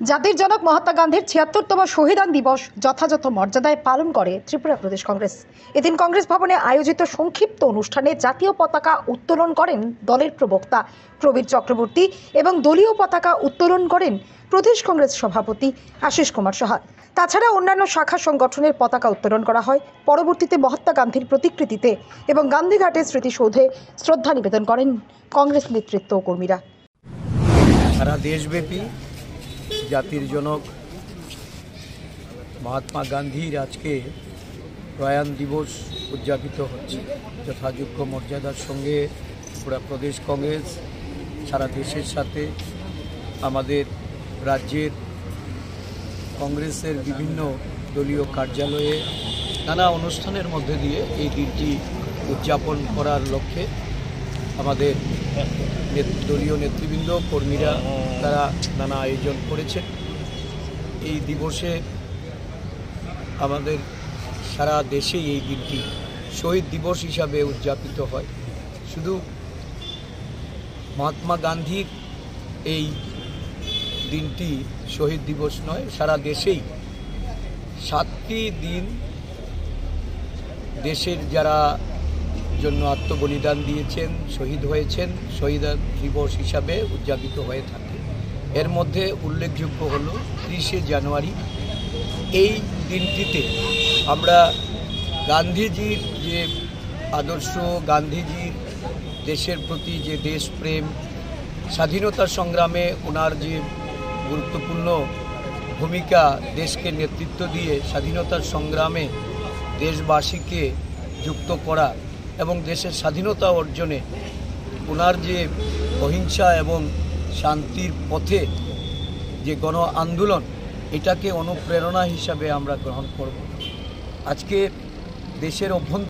জাতির জনক মহাত্মা গান্ধীর ৭৬তম শহীদান দিবস যথাযথ মর্যাদায় পালন করে ত্রিপুরা প্রদেশ কংগ্রেস। এদিন কংগ্রেস ভবনে আয়োজিত সংক্ষিপ্ত অনুষ্ঠানে জাতীয় পতাকা উত্তোলন করেন দলের প্রবক্তা প্রবীর চক্রবর্তী এবং দলীয় পতাকা উত্তোলন করেন প্রদেশ কংগ্রেস সভাপতি আশিস কুমার সাহা। তাছাড়া অন্যান্য শাখা সংগঠনের পতাকা উত্তোলন করা হয়। পরবর্তীতে মহাত্মা গান্ধীর প্রতিকৃতিতে এবং গান্ধীঘাটের স্মৃতিসৌধে শ্রদ্ধা নিবেদন করেন কংগ্রেস নেতৃত্ব ও কর্মীরা। সারা দেশব্যাপী জাতির জনক মহাত্মা গান্ধীর আজকে প্রয়াণ দিবস উদযাপিত হচ্ছে। যথাযোগ্য মর্যাদার সঙ্গে পুরা প্রদেশ কংগ্রেস সারা দেশের সাথে আমাদের রাজ্যের কংগ্রেসের বিভিন্ন দলীয় কার্যালয়ে নানা অনুষ্ঠানের মধ্যে দিয়ে এই দিনটি উদযাপন করার লক্ষ্যে আমাদের দলীয় নেতৃবৃন্দ কর্মীরা তারা নানা আয়োজন করেছেন। এই দিবসে আমাদের সারা দেশেই এই দিনটি শহীদ দিবস হিসাবে উদযাপিত হয়। শুধু মহাত্মা গান্ধীর এই দিনটি শহীদ দিবস নয়, সারা দেশেই 7টি দিন দেশের যারা জন্য আত্মবলিদান দিয়েছেন, শহীদ হয়েছেন, শহীদ দিবস হিসাবে উদযাপিত হয়ে থাকে। এর মধ্যে উল্লেখযোগ্য হল 30শে জানুয়ারি। এই দিনটিতে আমরা গান্ধীজির যে আদর্শ, গান্ধীজির দেশের প্রতি যে দেশপ্রেম, স্বাধীনতা সংগ্রামে ওনার যে গুরুত্বপূর্ণ ভূমিকা, দেশকে নেতৃত্ব দিয়ে স্বাধীনতার সংগ্রামে দেশবাসীকে যুক্ত করা এবং দেশের স্বাধীনতা অর্জনে ওনার যে অহিংসা এবং শান্তির পথে যে গণ আন্দোলন, এটাকে অনুপ্রেরণা হিসাবে আমরা গ্রহণ করব। আজকে দেশের অভ্যন্তরে